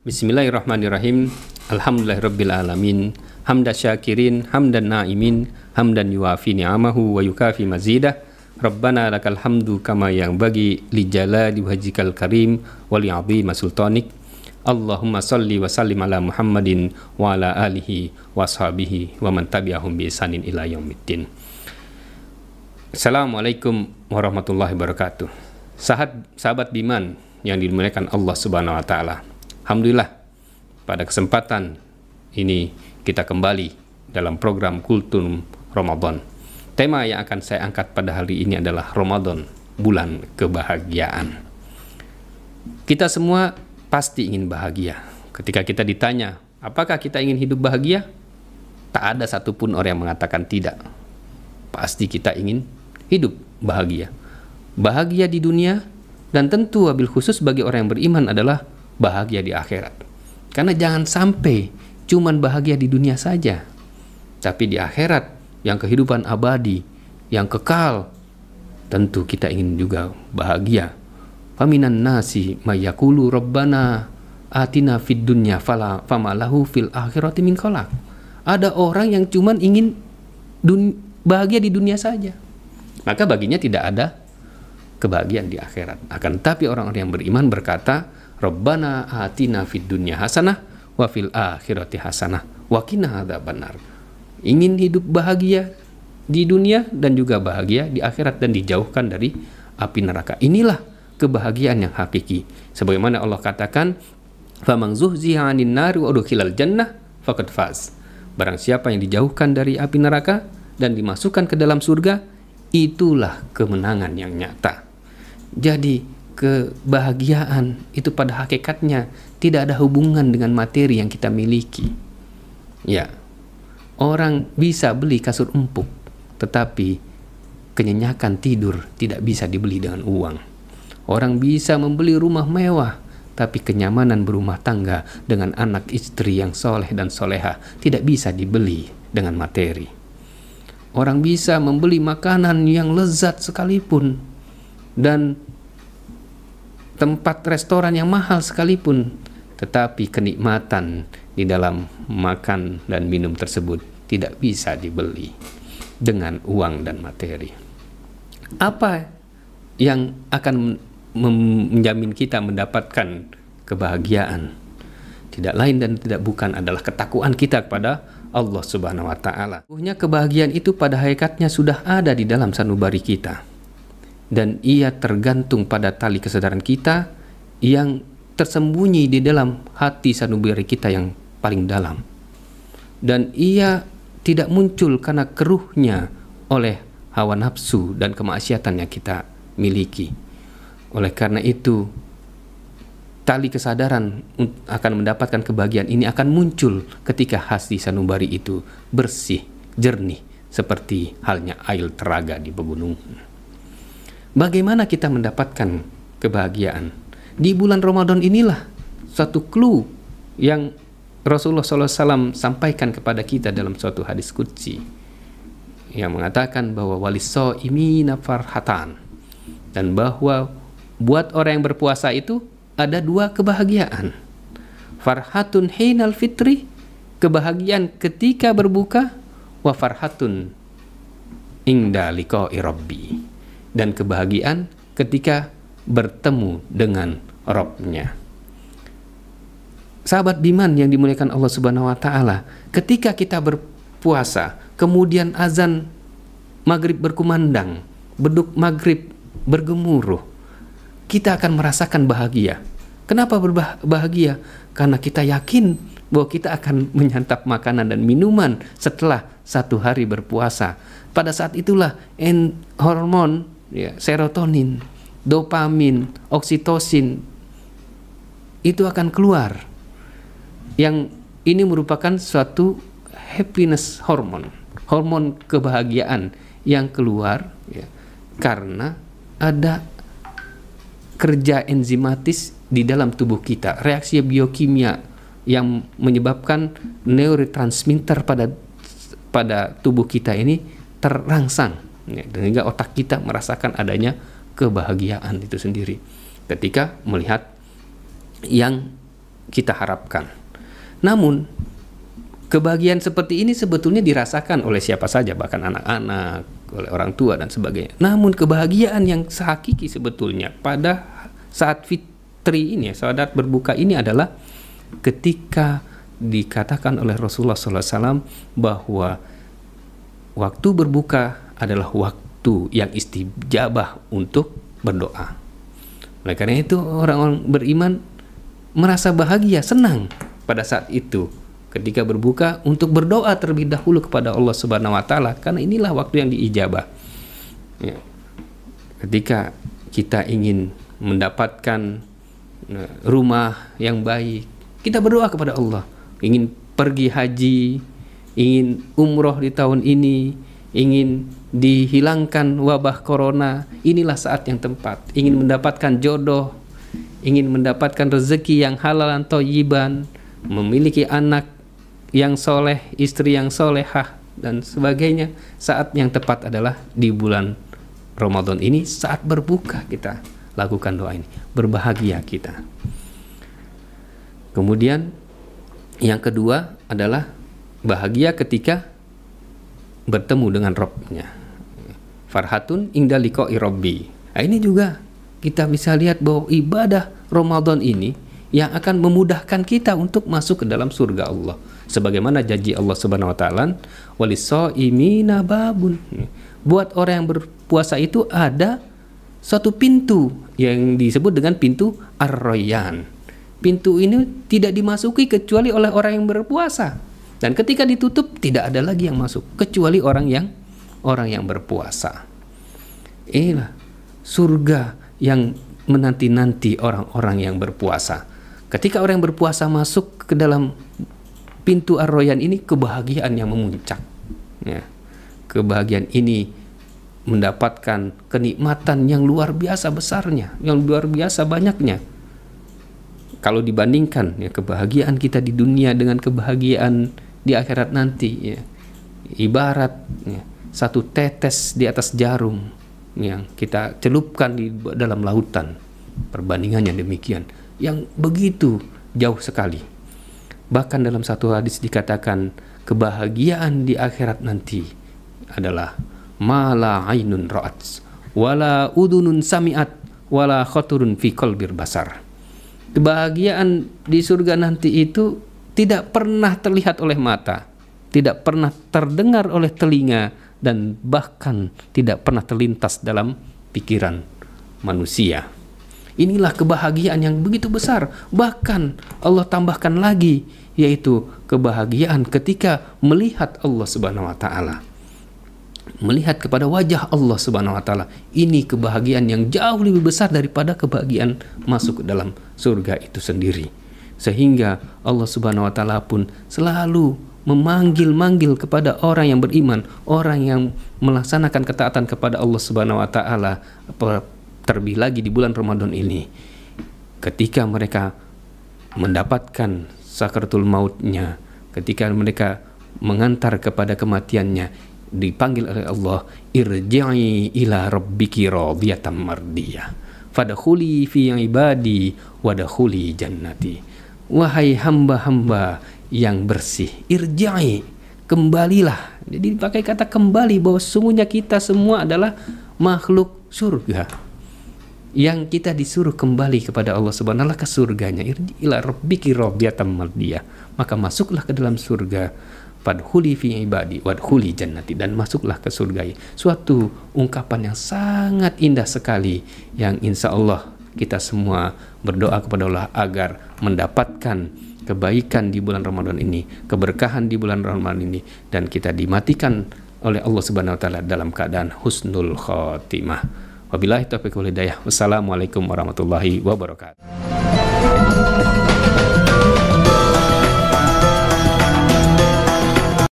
Bismillahirrahmanirrahim. Alhamdulillahirabbil alamin. Hamdan syakirin, hamdan na'imin, hamdan yuafi ni'amahu wa yukafi mazidah. Rabbana lakal hamdu kama yang bagi li jalali wajhikal karim wa li 'azimi sultanik. Allahumma salli wa sallim ala Muhammadin wa ala alihi wa ashabihi wa man tabi'ahum bi ihsanin ila yaumiddin. Assalamualaikum warahmatullahi wabarakatuh. Sahabat Biman yang dimuliakan Allah Subhanahu wa taala. Alhamdulillah, pada kesempatan ini kita kembali dalam program Kultum Ramadan. Tema yang akan saya angkat pada hari ini adalah Ramadan, bulan kebahagiaan. Kita semua pasti ingin bahagia. Ketika kita ditanya, apakah kita ingin hidup bahagia? Tak ada satupun orang yang mengatakan tidak. Pasti kita ingin hidup bahagia. Bahagia di dunia, dan tentu wabil khusus bagi orang yang beriman adalah bahagia di akhirat. Karena jangan sampai cuman bahagia di dunia saja, tapi di akhirat yang kehidupan abadi, yang kekal, tentu kita ingin juga bahagia. Faminan nasi mayakulu rabbana atina fid dunya famalahu fil akhirati min khalaq. Ada orang yang cuman ingin bahagia di dunia saja, maka baginya tidak ada kebahagiaan di akhirat. Akan tetapi orang-orang yang beriman berkata, Rabbana atina fid dunya hasanah wa fil akhirati hasanah wa qina adzabannar. Ingin hidup bahagia di dunia dan juga bahagia di akhirat dan dijauhkan dari api neraka. Inilah kebahagiaan yang hakiki. Sebagaimana Allah katakan, "Faman zuhziha 'anil nari wa udkhilal jannah faqad faz." Barang siapa yang dijauhkan dari api neraka dan dimasukkan ke dalam surga, itulah kemenangan yang nyata. Jadi kebahagiaan itu pada hakikatnya tidak ada hubungan dengan materi yang kita miliki. Ya, orang bisa beli kasur empuk, tetapi kenyenyakan tidur tidak bisa dibeli dengan uang. Orang bisa membeli rumah mewah, tapi kenyamanan berumah tangga dengan anak istri yang soleh dan soleha tidak bisa dibeli dengan materi. Orang bisa membeli makanan yang lezat sekalipun dan tempat restoran yang mahal sekalipun, tetapi kenikmatan di dalam makan dan minum tersebut tidak bisa dibeli dengan uang dan materi. Apa yang akan menjamin kita mendapatkan kebahagiaan? Tidak lain dan tidak bukan adalah ketakwaan kita kepada Allah Subhanahu wa taala. Kebahagiaan itu pada hakikatnya sudah ada di dalam sanubari kita. Dan ia tergantung pada tali kesadaran kita yang tersembunyi di dalam hati sanubari kita yang paling dalam. Dan ia tidak muncul karena keruhnya oleh hawa nafsu dan kemaksiatan yang kita miliki. Oleh karena itu, tali kesadaran akan mendapatkan kebahagiaan ini akan muncul ketika hati sanubari itu bersih, jernih, seperti halnya air telaga di pegunungan. Bagaimana kita mendapatkan kebahagiaan? Di bulan Ramadan inilah satu clue yang Rasulullah SAW sampaikan kepada kita dalam suatu hadis qudsi yang mengatakan bahwa walissaimina farhatan, dan bahwa buat orang yang berpuasa itu ada dua kebahagiaan. Farhatun hinal fitri, kebahagiaan ketika berbuka, wa farhatun inda liqa'i rabbi, dan kebahagiaan ketika bertemu dengan Rabb-nya. Sahabat Biman yang dimuliakan Allah Subhanahu wa taala, ketika kita berpuasa, kemudian azan maghrib berkumandang, beduk maghrib bergemuruh, kita akan merasakan bahagia. Kenapa berbahagia? Karena kita yakin bahwa kita akan menyantap makanan dan minuman setelah satu hari berpuasa. Pada saat itulah hormon serotonin, dopamin, oksitosin itu akan keluar. Yang ini merupakan suatu happiness hormone, hormon kebahagiaan yang keluar karena ada kerja enzimatis di dalam tubuh kita, reaksi biokimia yang menyebabkan neurotransmitter pada tubuh kita ini terangsang. Sehingga otak kita merasakan adanya kebahagiaan itu sendiri ketika melihat yang kita harapkan. Namun kebahagiaan seperti ini sebetulnya dirasakan oleh siapa saja, bahkan anak-anak, oleh orang tua dan sebagainya. Namun kebahagiaan yang hakiki sebetulnya pada saat fitri ini, saat berbuka ini adalah ketika dikatakan oleh Rasulullah SAW bahwa waktu berbuka adalah waktu yang istijabah untuk berdoa. Oleh karena itu orang-orang beriman merasa bahagia, senang pada saat itu ketika berbuka untuk berdoa terlebih dahulu kepada Allah Subhanahu wa taala, karena inilah waktu yang diijabah. Ya. Ketika kita ingin mendapatkan rumah yang baik, kita berdoa kepada Allah. Ingin pergi haji, ingin umroh di tahun ini, ingin dihilangkan wabah corona, inilah saat yang tepat. Ingin mendapatkan jodoh, ingin mendapatkan rezeki yang halal dan thayyiban, memiliki anak yang soleh, istri yang solehah, dan sebagainya. Saat yang tepat adalah di bulan Ramadan ini, saat berbuka kita lakukan doa ini, berbahagia kita. Kemudian yang kedua adalah bahagia ketika bertemu dengan Rabb-nya. Farhatun inda liqa'i rabbi. Nah, ini juga kita bisa lihat bahwa ibadah Ramadan ini yang akan memudahkan kita untuk masuk ke dalam surga Allah. Sebagaimana janji Allah Subhanahu wa taala, walis-shaimina babun. Buat orang yang berpuasa itu ada suatu pintu yang disebut dengan pintu Ar-Rayyan. Pintu ini tidak dimasuki kecuali oleh orang yang berpuasa. Dan ketika ditutup tidak ada lagi yang masuk kecuali orang yang berpuasa. Inilah surga yang menanti-nanti orang-orang yang berpuasa. Ketika orang yang berpuasa masuk ke dalam pintu Ar-Rayyan ini, kebahagiaan yang memuncak. Ya. Kebahagiaan ini mendapatkan kenikmatan yang luar biasa besarnya, yang luar biasa banyaknya. Kalau dibandingkan ya, kebahagiaan kita di dunia dengan kebahagiaan di akhirat nanti, ya, ibarat ya, satu tetes di atas jarum yang kita celupkan di dalam lautan. Perbandingannya demikian, yang begitu jauh sekali. Bahkan dalam satu hadis dikatakan kebahagiaan di akhirat nanti adalah mala ainun ra'at wala udunun sami'at wala khaturun fi qalbir basar. Kebahagiaan di surga nanti itu tidak pernah terlihat oleh mata, tidak pernah terdengar oleh telinga, dan bahkan tidak pernah terlintas dalam pikiran manusia. Inilah kebahagiaan yang begitu besar. Bahkan Allah tambahkan lagi, yaitu kebahagiaan ketika melihat Allah Subhanahu wa taala. Melihat kepada wajah Allah Subhanahu wa taala. Ini kebahagiaan yang jauh lebih besar daripada kebahagiaan masuk ke dalam surga itu sendiri. Sehingga Allah Subhanahu wa taala pun selalu memanggil-manggil kepada orang yang beriman, orang yang melaksanakan ketaatan kepada Allah Subhanahu wa taala, terlebih lagi di bulan Ramadan ini, ketika mereka mendapatkan sakaratul mautnya, ketika mereka mengantar kepada kematiannya, dipanggil oleh Allah, irji'i ila rabbiki radiyatan mardiyah fadkhuli fi ibadi wadkhuli jannati. Wahai hamba-hamba yang bersih, irji'i, kembalilah. Jadi dipakai kata kembali, bahwa sesungguhnya kita semua adalah makhluk surga yang kita disuruh kembali kepada Allah Subhanahu wa taala, ke surganya. Ila rabbiki radiyatan mardiyah, maka masuklah ke dalam surga. Fadkhuli fi ibadi wadkhuli jannati, dan masuklah ke surga. Suatu ungkapan yang sangat indah sekali, yang insya Allah kita semua berdoa kepada Allah agar mendapatkan kebaikan di bulan Ramadan ini, keberkahan di bulan Ramadan ini, dan kita dimatikan oleh Allah Subhanahu wa taala dalam keadaan husnul khotimah. Wabillahi taufiq wal hidayah. Wassalamualaikum warahmatullahi wabarakatuh.